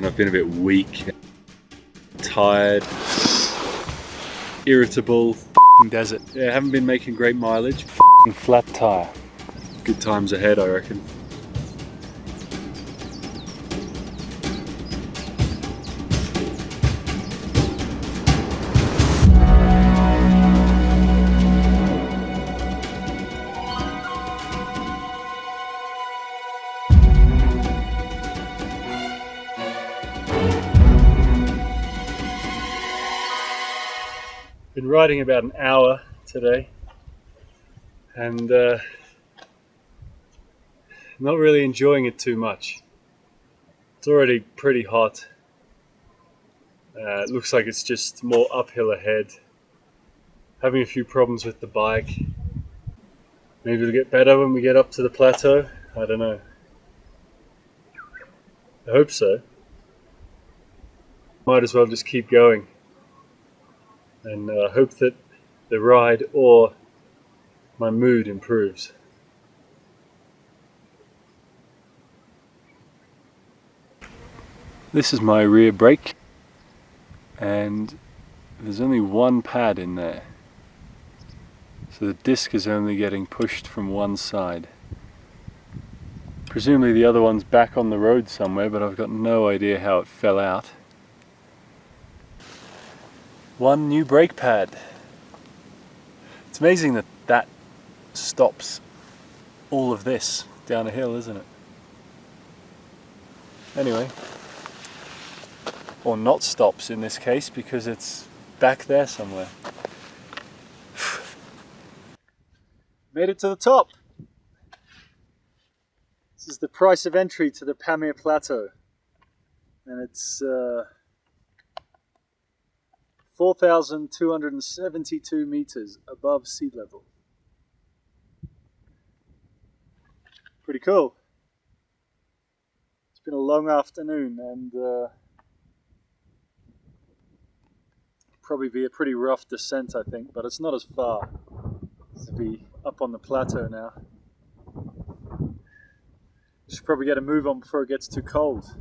and I've been a bit weak, tired, irritable. Desert. Yeah, haven't been making great mileage. Flat tire. Good times ahead, I reckon. Been riding about an hour today and not really enjoying it too much. It's already pretty hot. It looks like it's just more uphill ahead. Having a few problems with the bike. Maybe it'll get better when we get up to the plateau. I don't know. I hope so. Might as well just keep going. And hope that the ride or my mood improves. This is my rear brake, and there's only one pad in there, so the disc is only getting pushed from one side. Presumably the other one's back on the road somewhere, but I've got no idea how it fell out. One new brake pad. It's amazing that that stops all of this down a hill, isn't it? Anyway, or not stops in this case, because it's back there somewhere. Made it to the top. This is the price of entry to the Pamir Plateau, and it's 4,272 meters above sea level. Pretty cool. It's been a long afternoon and probably be a pretty rough descent, I think, but it's not as far to be up on the plateau now. Should probably get a move on before it gets too cold.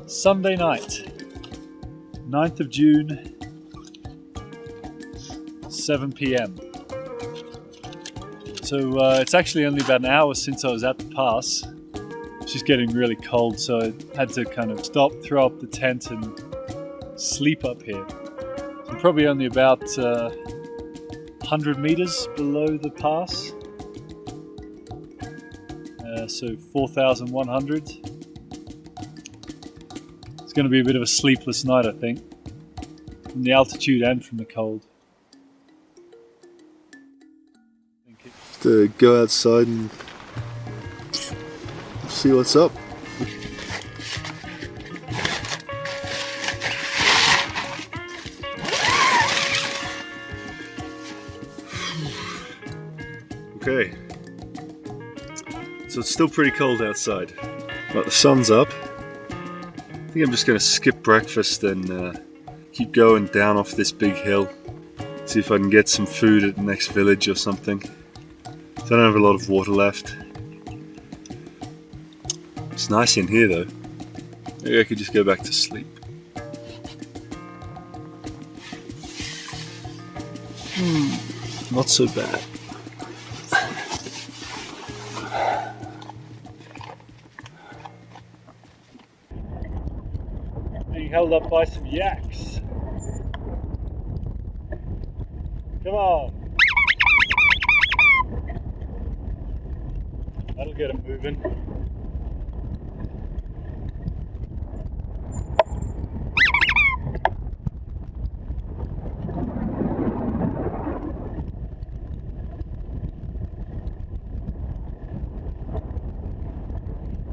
Sunday night, 9th of June, 7 p.m. So it's actually only about an hour since I was at the pass. It's just getting really cold, so I had to kind of stop, throw up the tent and sleep up here. I'm probably only about 100 meters below the pass, so 4,100. It's going to be a bit of a sleepless night, I think, from the altitude and from the cold. To go outside and see what's up. Okay, so it's still pretty cold outside, but the sun's up. I think I'm just going to skip breakfast and keep going down off this big hill. See if I can get some food at the next village or something. I don't have a lot of water left. It's nice in here though. Maybe I could just go back to sleep. Not so bad. Being held up by some yaks. Come on. That'll get them moving.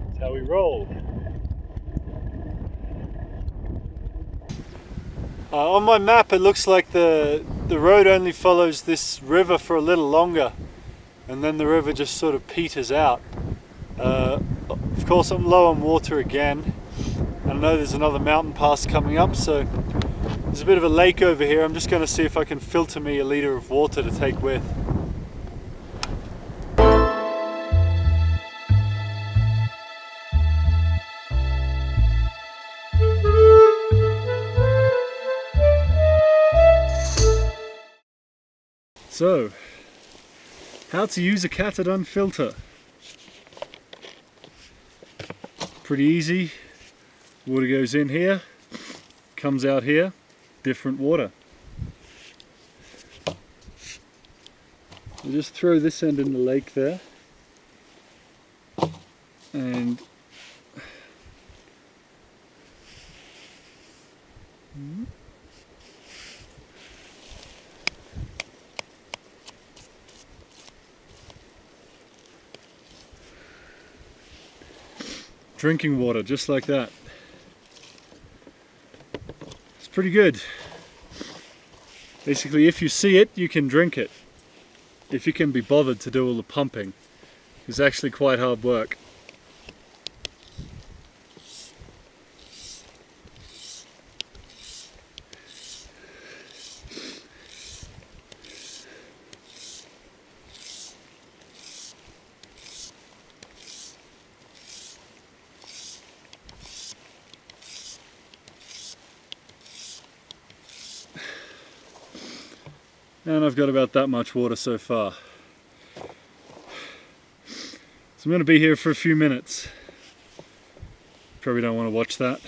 That's how we roll. On my map it looks like the road only follows this river for a little longer, and then the river just sort of peters out. Of course I'm low on water again. I know there's another mountain pass coming up, so There's a bit of a lake over here. I'm just going to see if I can filter me a litre of water to take with. So, how to use a Catadon filter. Pretty easy. Water goes in here, comes out here, different water. We'll just throw this end in the lake there, and drinking water just like that. It's pretty good. Basically, if you see it, you can drink it. If you can be bothered to do all the pumping. It's actually quite hard work. And I've got about that much water so far. So I'm going to be here for a few minutes. Probably don't want to watch that.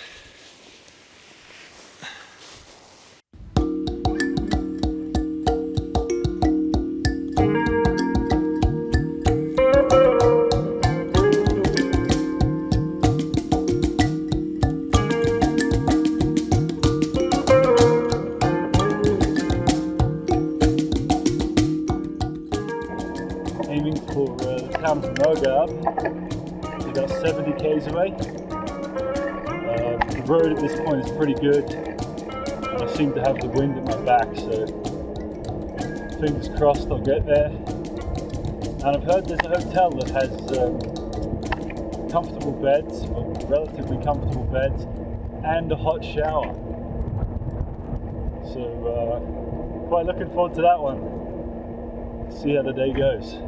Aiming for the town of Mogab. It's about 70 k's away. The road at this point is pretty good, and I seem to have the wind at my back, so fingers crossed I'll get there. And I've heard there's a hotel that has comfortable beds, or relatively comfortable beds, and a hot shower. So quite looking forward to that one. See how the day goes.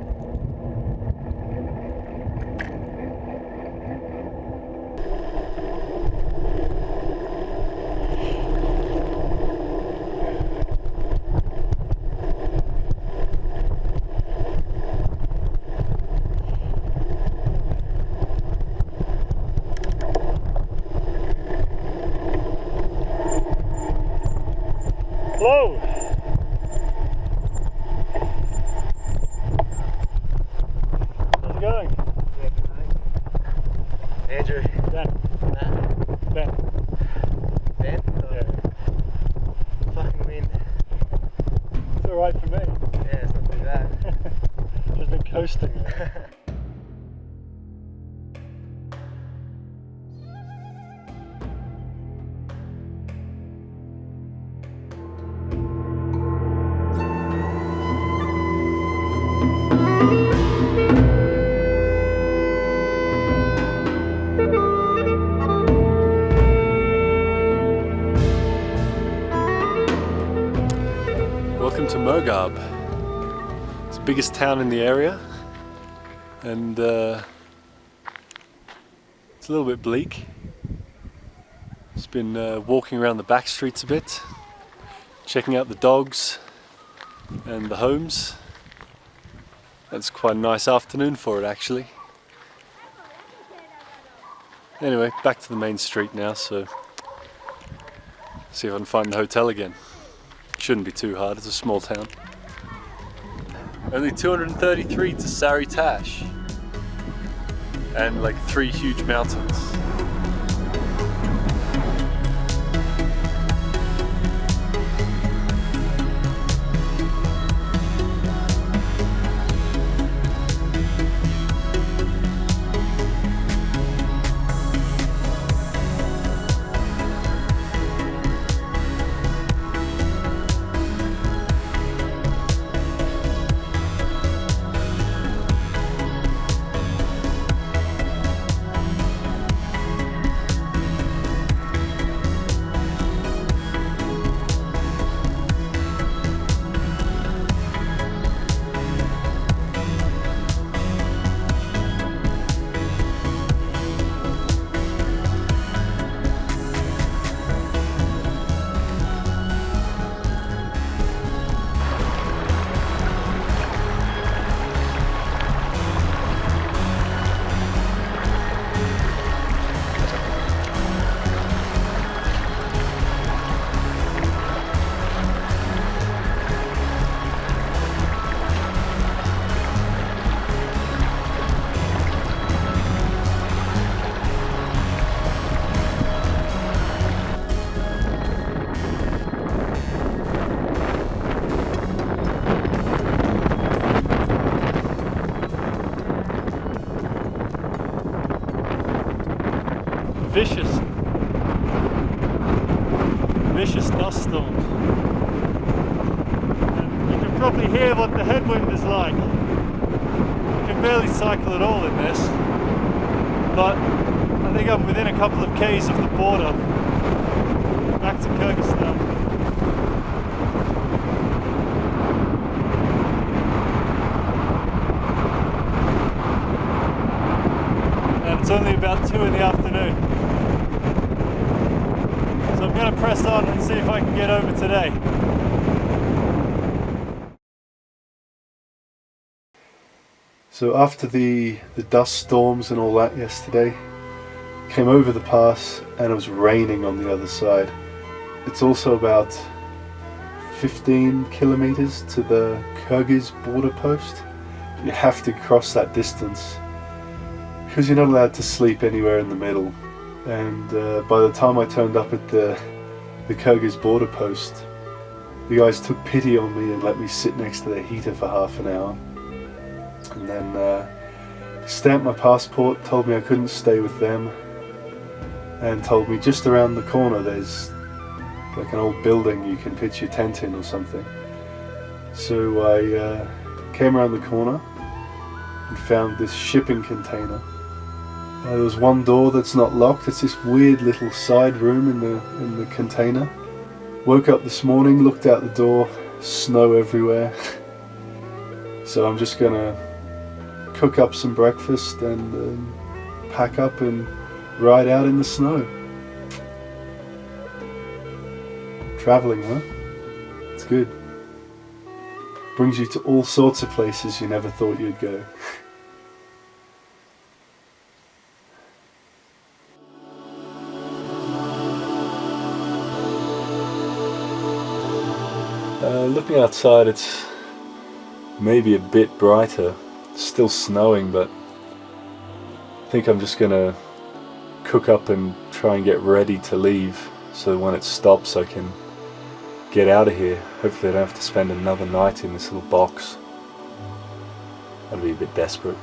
Hello! How's it going? Yeah, good. Andrew. Ben. Nah. Ben. Ben? Yeah. Fucking wind. It's alright for me. Yeah, it's not too bad. Just been coasting there. Welcome to Mogab. It's the biggest town in the area, and it's a little bit bleak. Just been walking around the back streets a bit, checking out the dogs and the homes. It's quite a nice afternoon for it, actually. Anyway, back to the main street now, so see if I can find the hotel again. Shouldn't be too hard, it's a small town. Only 233 to Sari Tash, and like 3 huge mountains. vicious dust storm. And you can probably hear what the headwind is like. You can barely cycle at all in this, but I think I'm within a couple of k's of the border, back to Kyrgyzstan. And it's only about 2 in the afternoon. So I'm going to press on and see if I can get over today. So after the dust storms and all that yesterday, came over the pass and it was raining on the other side. It's also about 15 kilometers to the Kyrgyz border post. You have to cross that distance because you're not allowed to sleep anywhere in the middle. And by the time I turned up at the Kyrgyz border post, the guys took pity on me and let me sit next to the heater for half an hour. And then stamped my passport, told me I couldn't stay with them, and told me just around the corner there's like an old building you can pitch your tent in or something. So I came around the corner and found this shipping container. There was one door that's not locked. It's this weird little side room in the container. Woke up this morning, looked out the door, snow everywhere. So I'm just gonna cook up some breakfast and pack up and ride out in the snow. Traveling, huh? It's good. Brings you to all sorts of places you never thought you'd go. Looking outside, it's maybe a bit brighter. It's still snowing, but I think I'm just gonna cook up and try and get ready to leave, so when it stops I can get out of here. Hopefully I don't have to spend another night in this little box. That'd be a bit desperate.